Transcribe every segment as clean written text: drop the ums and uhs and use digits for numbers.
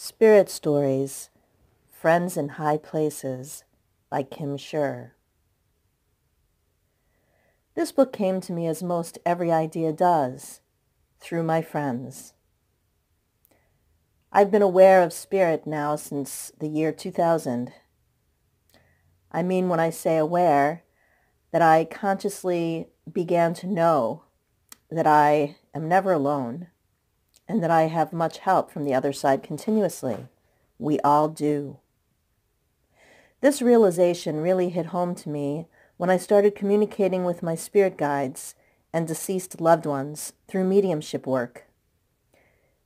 Spirit Stories, Friends in High Places by Kim Scher. This book came to me as most every idea does, through my friends. I've been aware of spirit now since the year 2000. I mean when I say aware, that I consciously began to know that I am never alone and that I have much help from the other side continuously. We all do. This realization really hit home to me when I started communicating with my spirit guides and deceased loved ones through mediumship work.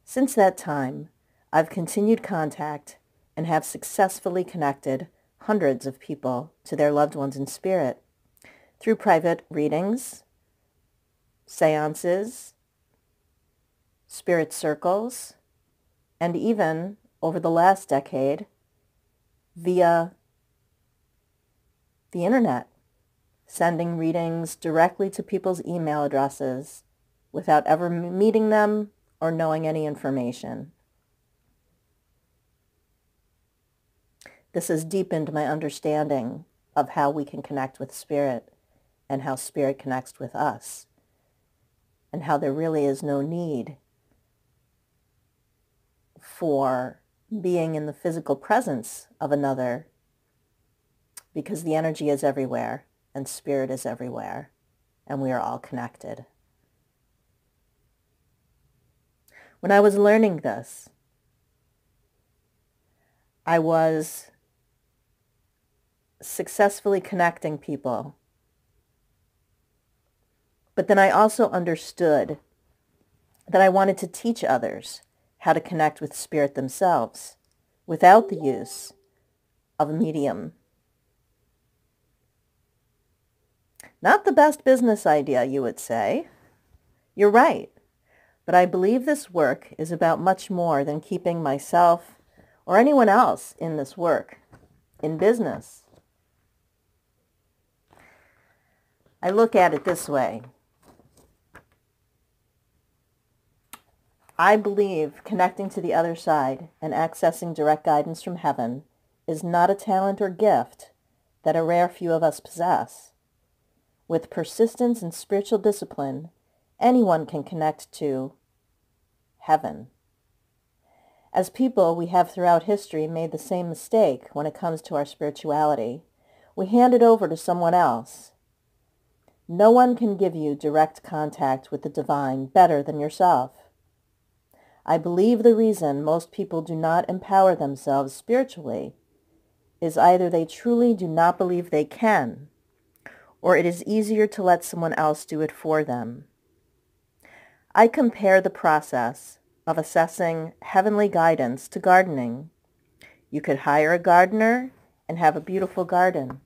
Since that time, I've continued contact and have successfully connected hundreds of people to their loved ones in spirit through private readings, seances, spirit circles, and even, over the last decade, via the internet, sending readings directly to people's email addresses without ever meeting them or knowing any information. This has deepened my understanding of how we can connect with spirit and how spirit connects with us, and how there really is no need for being in the physical presence of another, because the energy is everywhere and spirit is everywhere, and we are all connected. When I was learning this, I was successfully connecting people, but then I also understood that I wanted to teach others how to connect with spirit themselves without the use of a medium. Not the best business idea, you would say. You're right, but I believe this work is about much more than keeping myself or anyone else in this work in business. I look at it this way. I believe connecting to the other side and accessing direct guidance from heaven is not a talent or gift that a rare few of us possess. With persistence and spiritual discipline, anyone can connect to heaven. As people, we have throughout history made the same mistake when it comes to our spirituality. We hand it over to someone else. No one can give you direct contact with the divine better than yourself. I believe the reason most people do not empower themselves spiritually is either they truly do not believe they can, or it is easier to let someone else do it for them. I compare the process of assessing heavenly guidance to gardening. You could hire a gardener and have a beautiful garden.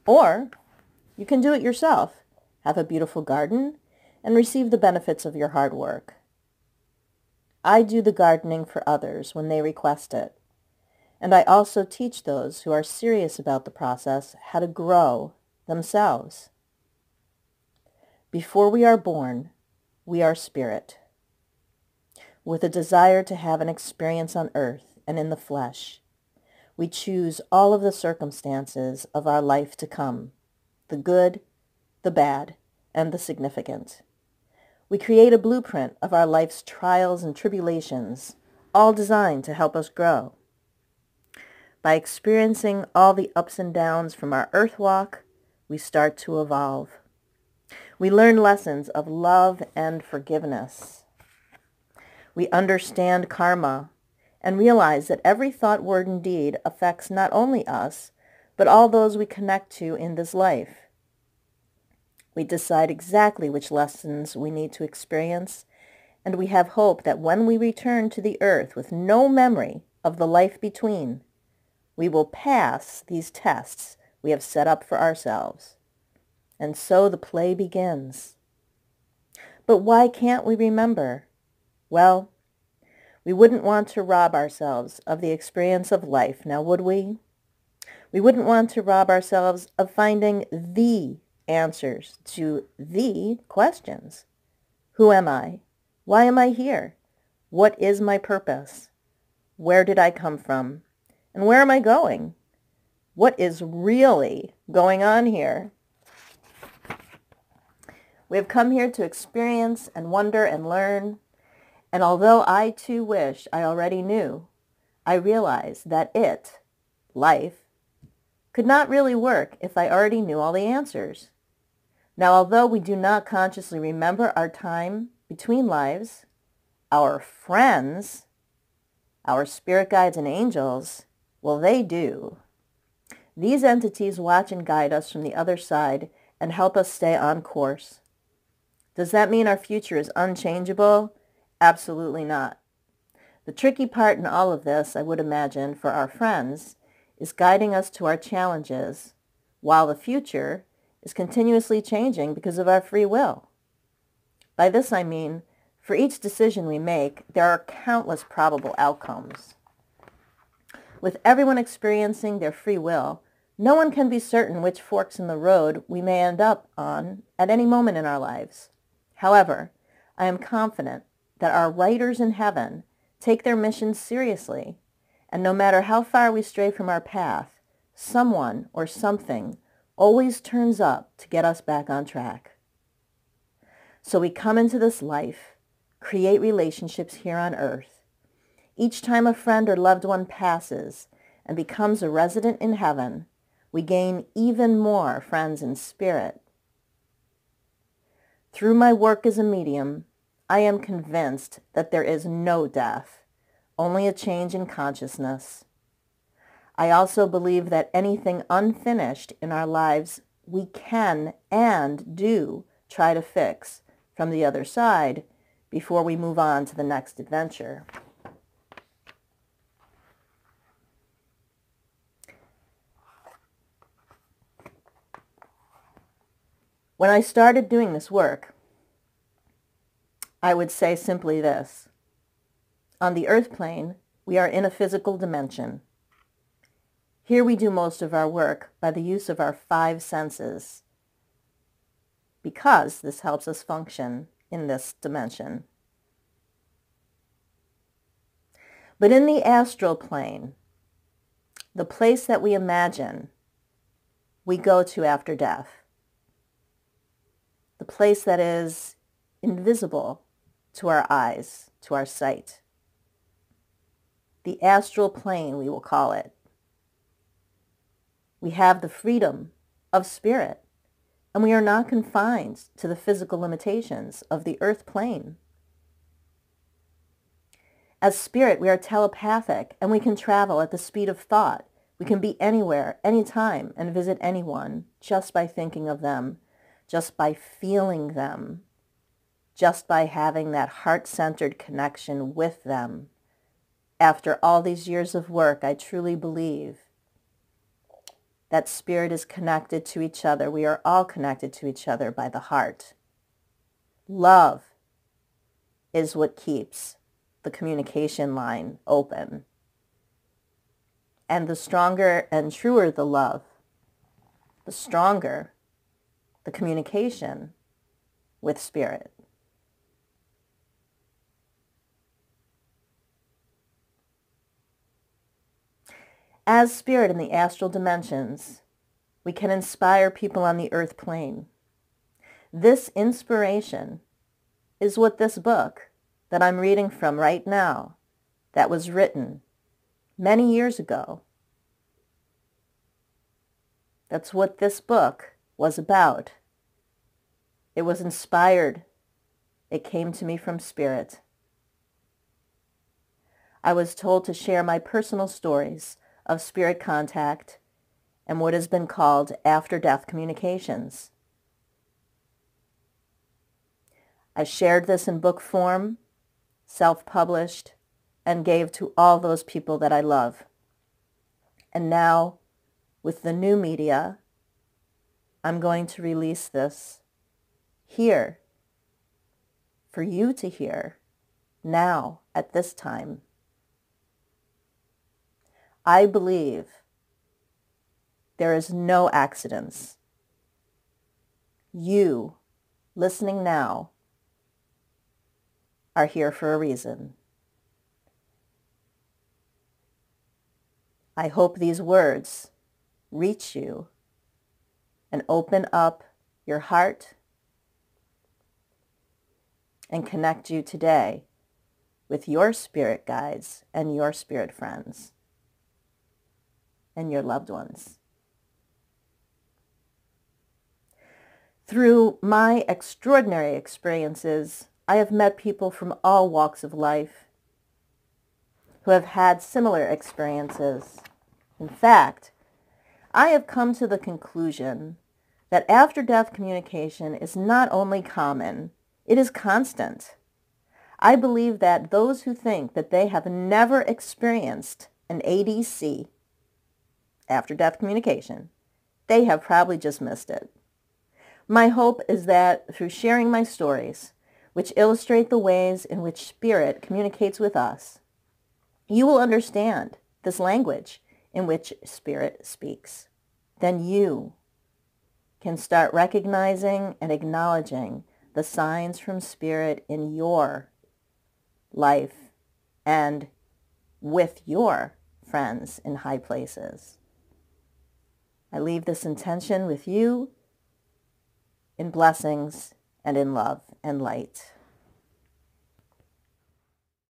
Or you can do it yourself, have a beautiful garden, and receive the benefits of your hard work. I do the gardening for others when they request it, and I also teach those who are serious about the process how to grow themselves. Before we are born, we are spirit, with a desire to have an experience on earth and in the flesh. We choose all of the circumstances of our life to come, the good, the bad, and the significant. We create a blueprint of our life's trials and tribulations, all designed to help us grow. By experiencing all the ups and downs from our earth walk, we start to evolve. We learn lessons of love and forgiveness. We understand karma and realize that every thought, word, and deed affects not only us, but all those we connect to in this life. We decide exactly which lessons we need to experience, and we have hope that when we return to the earth with no memory of the life between, we will pass these tests we have set up for ourselves. And so the play begins. But why can't we remember? Well, we wouldn't want to rob ourselves of the experience of life, now would we? We wouldn't want to rob ourselves of finding the answers to the questions. Who am I? Why am I here? What is my purpose? Where did I come from? And where am I going? What is really going on here? We have come here to experience and wonder and learn. And although I too wish I already knew, I realize that life, could not really work if I already knew all the answers. Now, although we do not consciously remember our time between lives, our friends, our spirit guides and angels, well, they do. These entities watch and guide us from the other side and help us stay on course. Does that mean our future is unchangeable? Absolutely not. The tricky part in all of this, I would imagine, for our friends, is guiding us to our challenges, while the future is continuously changing because of our free will. By this I mean, for each decision we make, there are countless probable outcomes. With everyone experiencing their free will, no one can be certain which forks in the road we may end up on at any moment in our lives. However, I am confident that our writers in heaven take their missions seriously, and no matter how far we stray from our path, someone or something always turns up to get us back on track. So we come into this life, create relationships here on earth. Each time a friend or loved one passes and becomes a resident in heaven, we gain even more friends in spirit. Through my work as a medium, I am convinced that there is no death, only a change in consciousness. I also believe that anything unfinished in our lives we can and do try to fix from the other side before we move on to the next adventure. When I started doing this work, I would say simply this. On the earth plane, we are in a physical dimension. Here we do most of our work by the use of our 5 senses, because this helps us function in this dimension. But in the astral plane, the place that we imagine we go to after death, the place that is invisible to our eyes, to our sight, the astral plane, we will call it. We have the freedom of spirit, and we are not confined to the physical limitations of the earth plane. As spirit, we are telepathic, and we can travel at the speed of thought. We can be anywhere, anytime, and visit anyone just by thinking of them, just by feeling them, just by having that heart-centered connection with them. After all these years of work, I truly believe that spirit is connected to each other. We are all connected to each other by the heart. Love is what keeps the communication line open. And the stronger and truer the love, the stronger the communication with spirit. As spirit in the astral dimensions, we can inspire people on the earth plane. This inspiration is what this book that I'm reading from right now, that was written many years ago, that's what this book was about. It was inspired. It came to me from spirit. I was told to share my personal stories of spirit contact and what has been called after-death communications. I shared this in book form, self-published, and gave to all those people that I love. And now, with the new media, I'm going to release this here for you to hear now at this time. I believe there is no accidents. You, listening now, are here for a reason. I hope these words reach you and open up your heart and connect you today with your spirit guides and your spirit friends and your loved ones. Through my extraordinary experiences, I have met people from all walks of life who have had similar experiences. In fact, I have come to the conclusion that after-death communication is not only common, it is constant. I believe that those who think that they have never experienced an ADC, after-death communication, they have probably just missed it. My hope is that through sharing my stories, which illustrate the ways in which spirit communicates with us, you will understand this language in which spirit speaks. Then you can start recognizing and acknowledging the signs from spirit in your life and with your friends in high places. I leave this intention with you in blessings and in love and light.